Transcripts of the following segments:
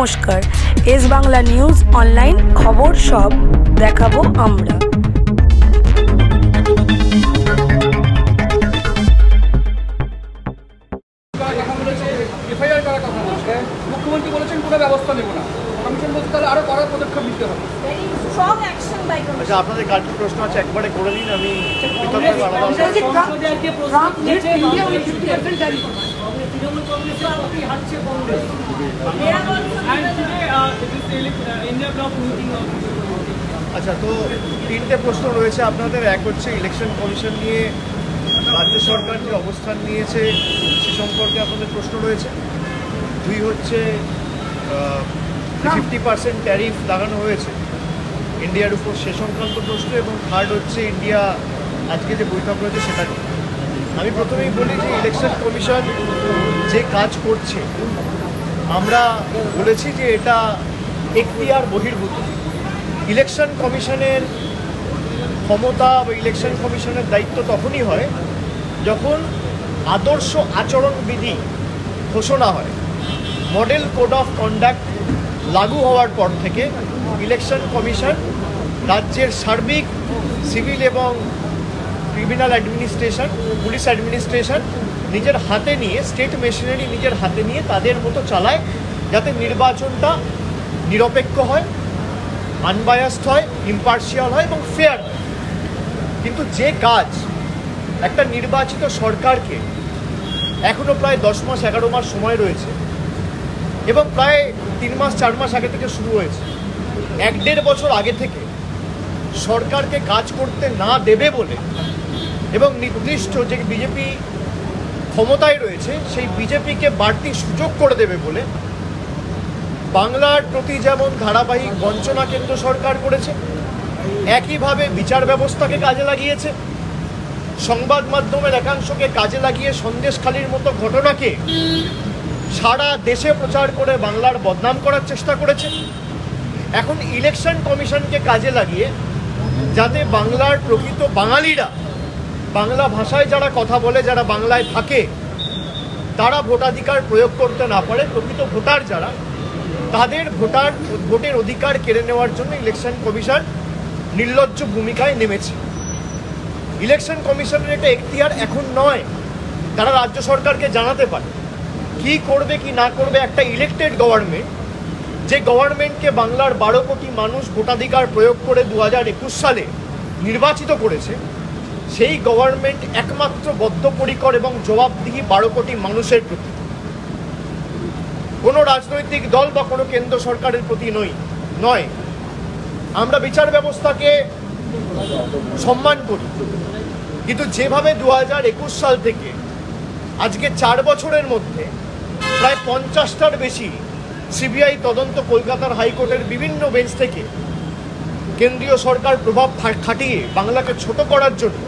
নমস্কার, S Bangla news online খবর সব দেখাবো আমরা। মুখ্যমন্ত্রী বলেছেন কোনো ব্যবস্থা নেব না, কমিশন বলছে তাহলে আরো কড়া পদক্ষেপ নিতে হবে। আচ্ছা, আপনাদের কালকে প্রশ্ন আছে, একবারে করে নিন। আমি আচ্ছা, তো তিনটে প্রশ্ন রয়েছে আপনাদের। এক হচ্ছে ইলেকশন কমিশন নিয়ে রাজ্য সরকার যে অবস্থান নিয়েছে সে সম্পর্কে আপনাদের প্রশ্ন রয়েছে। দুই হচ্ছে 50% ট্যারিফ লাগানো হয়েছে ইন্ডিয়ার উপর, সে সংক্রান্ত প্রশ্ন। এবং থার্ড হচ্ছে ইন্ডিয়া আজকে যে বৈঠক রয়েছে সেটা নিয়ে। আমি প্রথমেই বলি যে ইলেকশন কমিশন যে কাজ করছে, আমরা বলেছি যে এটা এখতিয়ার বহির্ভূত। ইলেকশন কমিশনের ক্ষমতা বা ইলেকশন কমিশনের দায়িত্ব তখনই হয় যখন আদর্শ আচরণবিধি ঘোষণা হয়। মডেল কোড অফ কন্ডাক্ট লাগু হওয়ার পর থেকে ইলেকশন কমিশন রাজ্যের সার্বিক সিভিল এবং ক্রিমিনাল অ্যাডমিনিস্ট্রেশন, পুলিশ অ্যাডমিনিস্ট্রেশন নিজের হাতে নিয়ে, স্টেট মেশিনারি নিজের হাতে নিয়ে তাদের মতো চালায়, যাতে নির্বাচনটা নিরপেক্ষ হয়, আনবায়াসড হয়, ইম্পার্শিয়াল হয় এবং ফেয়ার হয়। কিন্তু যে কাজ একটা নির্বাচিত সরকারকে এখনও প্রায় 10 মাস 11 মাস সময় রয়েছে এবং প্রায় 3 মাস 4 মাস আগে থেকে শুরু হয়েছে, 1-1.5 বছর আগে থেকে সরকারকে কাজ করতে না দেবে বলে এবং নির্দিষ্ট যে বিজেপি ক্ষমতায় রয়েছে সেই বিজেপিকে বাড়তি সুযোগ করে দেবে বলে বাংলার প্রতি যেমন ধারাবাহিক বঞ্চনা কেন্দ্র সরকার করেছে, একইভাবে বিচার ব্যবস্থাকে কাজে লাগিয়েছে, সংবাদ মাধ্যমের একাংশকে কাজে লাগিয়ে সন্দেশখালির মতো ঘটনাকে সারা দেশে প্রচার করে বাংলার বদনাম করার চেষ্টা করেছে। এখন ইলেকশন কমিশনকে কাজে লাগিয়ে যাতে বাংলার প্রকৃত বাঙালিরা, বাংলা ভাষায় যারা কথা বলে, যারা বাংলায় থাকে, তারা ভোটাধিকার প্রয়োগ করতে না পারে, প্রকৃত ভোটার যারা, তাদের ভোটের অধিকার কেড়ে নেওয়ার জন্য ইলেকশন কমিশন নির্লজ্জ ভূমিকায় নেমেছে। ইলেকশন কমিশনের এটা এখতিয়ার এখন নয়, তারা রাজ্য সরকারকে জানাতে পারে কি করবে কি না করবে। একটা ইলেক্টেড গভর্নমেন্ট, যে গভর্নমেন্টকে বাংলার 12 কোটি মানুষ ভোটাধিকার প্রয়োগ করে 2021 সালে নির্বাচিত করেছে, সেই গভর্নমেন্ট একমাত্র বদ্ধপরিকর এবং জবাবদিহি 12 কোটি মানুষের প্রতি, কোনো রাজনৈতিক দল বা কোনো কেন্দ্র সরকারের প্রতি নয়। আমরা বিচার ব্যবস্থাকে সম্মান করি, কিন্তু যেভাবে 2021 সাল থেকে আজকে 4 বছরের মধ্যে প্রায় 50টার বেশি সিবিআই তদন্ত কলকাতার হাইকোর্টের বিভিন্ন বেঞ্চ থেকে কেন্দ্রীয় সরকার প্রভাব খাটিয়ে বাংলাকে ছোট করার জন্য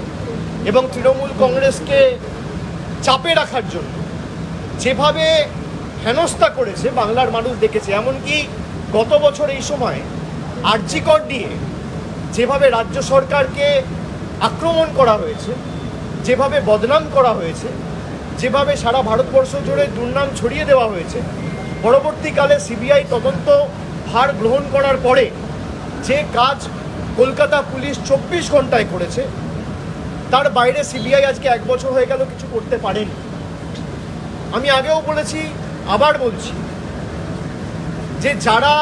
এবং তৃণমূল কংগ্রেসকে চাপে রাখার জন্য যেভাবে হেনস্থা করেছে বাংলার মানুষ দেখেছে। এমনকি গত বছর এই সময় আরজি কর নিয়ে যেভাবে রাজ্য সরকারকে আক্রমণ করা হয়েছে, যেভাবে বদনাম করা হয়েছে, যেভাবে সারা ভারতবর্ষ জুড়ে দুর্নাম ছড়িয়ে দেওয়া হয়েছে, পরবর্তীকালে সিবিআই তদন্ত ভার গ্রহণ করার পরে যে কাজ কলকাতা পুলিশ 24 ঘন্টায় করেছে, তার বাইরে সিবিআই আজকে 1 বছর হয়ে গেল কিছু করতে পারেনি। আমি আগেও বলেছি, আবার বলছি, যে যারা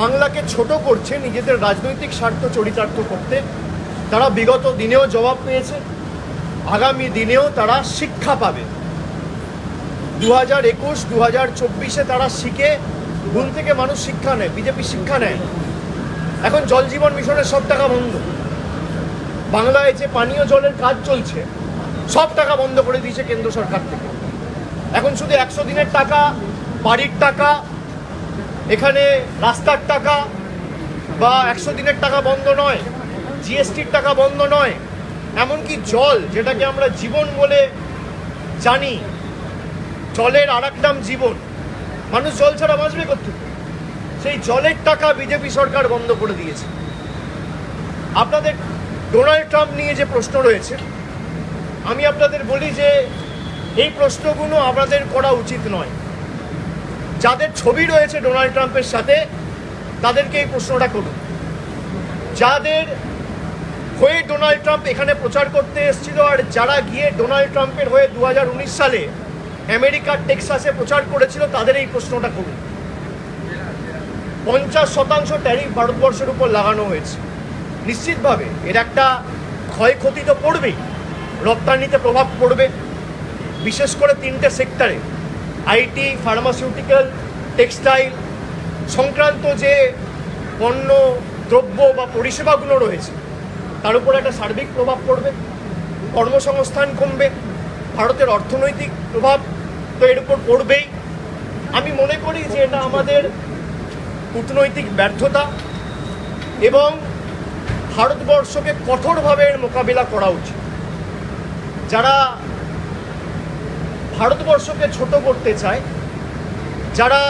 বাংলাকে ছোট করছে নিজেদের রাজনৈতিক স্বার্থ চরিতার্থ করতে, তারা বিগত দিনেও জবাব পেয়েছে, আগামী দিনেও তারা শিক্ষা পাবে। 2021, 2024-এ তারা শিখে, ভুল থেকে মানুষ শিক্ষা নেয়, বিজেপি শিক্ষা নেয়। এখন জল জীবন মিশনের সব টাকা বন্ধ, বাংলায় যে পানীয় জলের কাজ চলছে সব টাকা বন্ধ করে দিয়েছে কেন্দ্র সরকার থেকে। এখন শুধু 100 দিনের টাকা, বাড়ির টাকা, এখানে রাস্তার টাকা বা 100 দিনের টাকা বন্ধ নয়, জিএসটির টাকা বন্ধ নয়, এমনকি জল, যেটাকে আমরা জীবন বলে জানি, জলের আর এক নাম জীবন, মানুষ জল ছাড়া বাঁচবে কোত্থেকে, সেই জলের টাকা বিজেপি সরকার বন্ধ করে দিয়েছে। আপনাদের ডোনাল্ড ট্রাম্প নিয়ে যে প্রশ্ন রয়েছে, আমি আপনাদের বলি যে এই প্রশ্নগুলো আমাদের করা উচিত নয়। যাদের ছবি রয়েছে ডোনাল্ড ট্রাম্পের সাথে তাদেরকে এই প্রশ্নটা করুন। যাদের হয়ে ডোনাল্ড ট্রাম্প এখানে প্রচার করতে এসেছিল আর যারা গিয়ে ডোনাল্ড ট্রাম্পের হয়ে 2019 সালে আমেরিকার টেক্সাসে প্রচার করেছিল তাদের এই প্রশ্নটা করুন। 50% ট্যারিফ ভারতবর্ষের উপর লাগানো হয়েছে। নিশ্চিতভাবে এর একটা ক্ষয়ক্ষতি তো পড়বেই, রপ্তানিতে প্রভাব পড়বে, বিশেষ করে 3টে সেক্টরে, আইটি, ফার্মাসিউটিক্যাল, টেক্সটাইল সংক্রান্ত যে পণ্য দ্রব্য বা পরিষেবাগুলো রয়েছে তার উপর একটা সার্বিক প্রভাব পড়বে, কর্মসংস্থান কমবে, ভারতের অর্থনৈতিক প্রভাব তো এর উপর পড়বেই। আমি মনে করি যে এটা আমাদের কূটনৈতিক ব্যর্থতা এবং ভারতবর্ষকে কঠোরভাবে এর মোকাবিলা করা উচিত। যারা ভারতবর্ষকে ছোট করতে চায়, যারা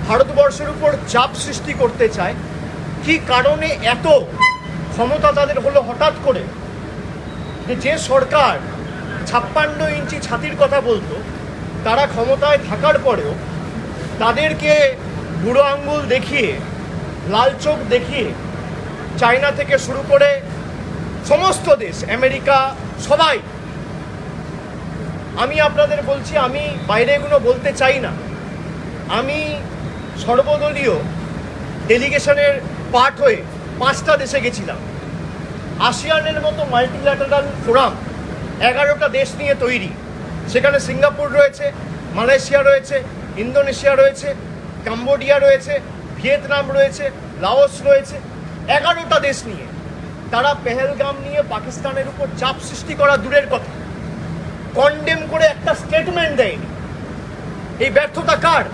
ভারতবর্ষের উপর চাপ সৃষ্টি করতে চায়, কি কারণে এত ক্ষমতা তাদের হলো হঠাৎ করে, যে সরকার 56 ইঞ্চি ছাতির কথা বলতো তারা ক্ষমতায় থাকার পরেও তাদেরকে বুড়ো আঙ্গুল দেখিয়ে, লাল চোখ দেখিয়ে চায়না থেকে শুরু করে সমস্ত দেশ, আমেরিকা, সবাই, আমি আপনাদের বলছি, আমি বাইরে এগুলো বলতে চাই না, আমি সর্বদলীয় ডেলিগেশনের পার্ট হয়ে 5টা দেশে গেছিলাম। আসিয়ানের মতো মাল্টিল্যাটারাল ফোরাম 11টা দেশ নিয়ে তৈরি, সেখানে সিঙ্গাপুর রয়েছে, মালয়েশিয়া রয়েছে, ইন্দোনেশিয়া রয়েছে, কাম্বোডিয়া রয়েছে, ভিয়েতনাম রয়েছে, লাওস রয়েছে, 11টা দেশ নিয়ে তারা পেহেলগাম নিয়ে পাকিস্তানের উপর চাপ সৃষ্টি করা দূরের কথা, কন্ডেম করে একটা স্টেটমেন্ট দেয়নি। এই ব্যর্থতা কার?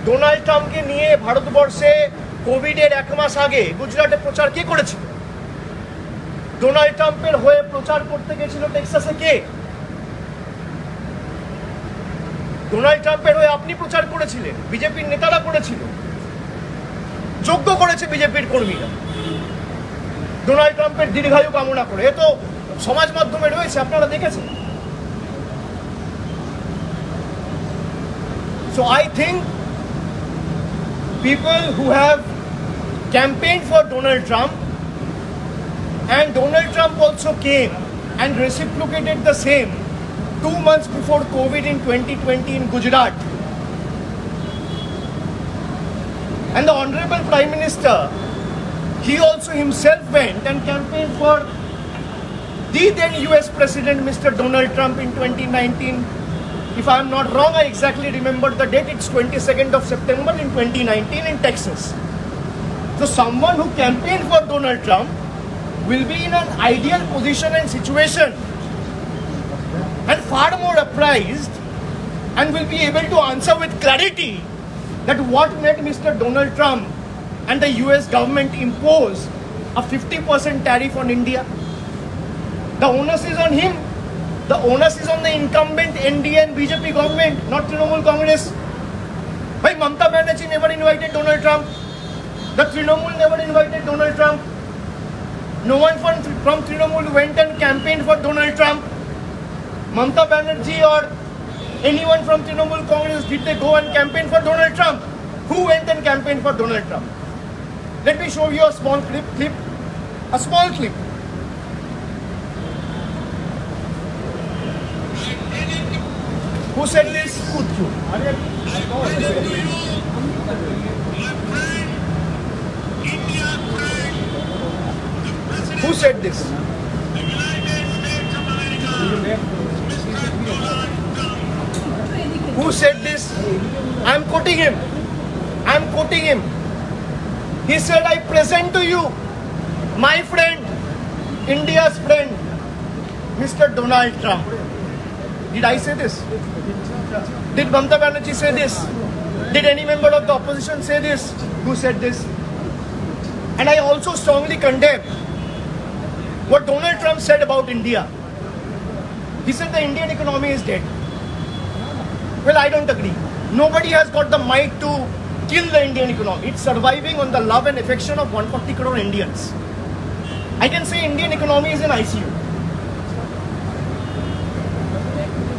ডোনাল্ড ট্রাম্পকে নিয়ে ভারতবর্ষে কোভিডের 1 মাস আগে গুজরাটে প্রচার কে করেছিল? ডোনাল্ড ট্রাম্পের হয়ে প্রচার করতে গেছিল টেক্সাসে কে? ডোনাল্ড ট্রাম্পের হয়ে আপনি প্রচার করেছিলেন, বিজেপির নেতারা করেছিল, যোগ্য করেছে বিজেপির কর্মীরা ডোনাল্ড ট্রাম্পের দীর্ঘায়ু কামনা করে। এ তো সমাজ মাধ্যমে রয়েছে, আপনারা দেখেছেন। So I think people who have campaigned for Donald Trump, and Donald Trump also came and reciprocated the same 2 months before COVID in 2020 in Gujarat. And the Honorable Prime Minister, he also himself went and campaigned for the then US President Mr. Donald Trump in 2019. If I am not wrong, I exactly remember the date, it's 22nd of September in 2019 in Texas. So someone who campaigned for Donald Trump will be in an ideal position and situation and far more apprised and will be able to answer with clarity that what made Mr. Donald Trump and the US government impose a 50% tariff on India. The onus is on him. The onus is on the incumbent NDA and BJP government, not Trinamool Congress. Why Mamata Banerjee never invited Donald Trump? The Trinamool never invited Donald Trump. No one from Trinamool went and campaigned for Donald Trump. Mamata Banerjee or anyone from Trinamool Congress, did they go and campaign for Donald Trump? Who went and campaigned for Donald Trump? Let me show you a small clip. A small clip. Who said this? Who said this? Who said this? I'm quoting him. I'm quoting him. He said, I present to you my friend, India's friend, Mr. Donald Trump. Did I say this? Did Mamata Banerjee say this? Did any member of the opposition say this? Who said this? And I also strongly condemn what Donald Trump said about India. He said the Indian economy is dead. Well, I don't agree. Nobody has got the might to kill the Indian economy. It's surviving on the love and affection of 140 crore Indians. I can say Indian economy is in ICU.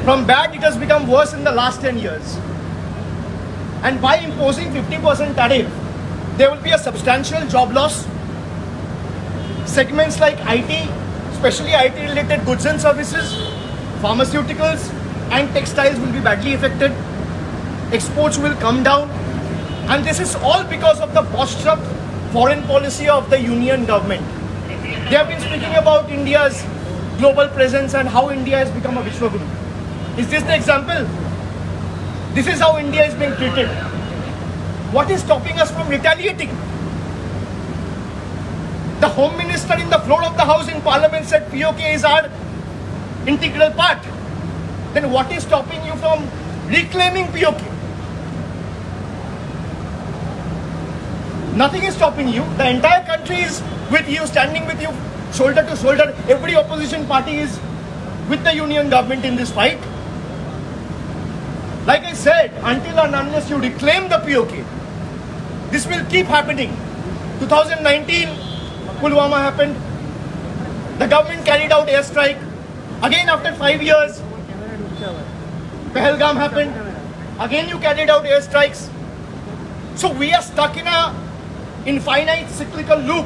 From bad, it has become worse in the last 10 years. And by imposing 50% tariff, there will be a substantial job loss. Segments like IT, especially IT-related goods and services, pharmaceuticals and textiles will be badly affected. Exports will come down. And this is all because of the botched-up foreign policy of the Union government. They have been speaking about India's global presence and how India has become a Vishwaguru. Is this the example? This is how India is being treated. What is stopping us from retaliating? The Home Minister in the floor of the House in Parliament said POK is our integral part. Then what is stopping you from reclaiming POK? Nothing is stopping you. The entire country is with you, standing with you, shoulder to shoulder. Every opposition party is with the Union government in this fight. Like I said, until and unless you reclaim the POK, this will keep happening. 2019, Pulwama happened. The government carried out airstrike. Again, after 5 years, Pahalgam happened. Again, you carried out airstrikes. So we are stuck in a infinite cyclical loop.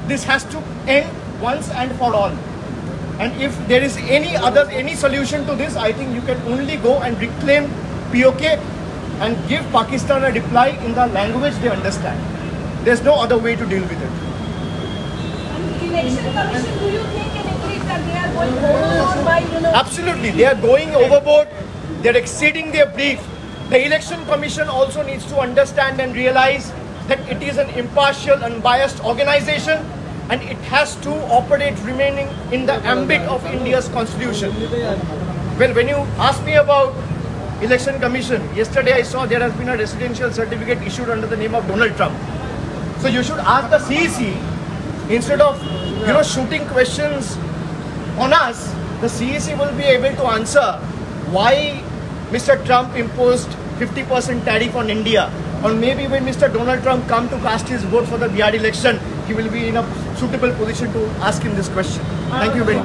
This has to end once and for all. And if there is any solution to this, I think you can only go and reclaim POK and give Pakistan a reply in the language they understand. There's no other way to deal with it. Election Commission, do you think in English that they are going overboard by, Absolutely, they are going overboard. They're exceeding their brief. The Election Commission also needs to understand and realize that it is an impartial, unbiased organization, and it has to operate remaining in the ambit of India's constitution. Well, when you ask me about Election Commission, yesterday I saw there has been a residential certificate issued under the name of Donald Trump. So you should ask the CEC, instead of shooting questions on us, the CEC will be able to answer why Mr. Trump imposed 50% tariff on India. Or maybe when Mr. Donald Trump come to cast his vote for the Bihar election, he will be in a suitable position to ask him this question. Thank you very much.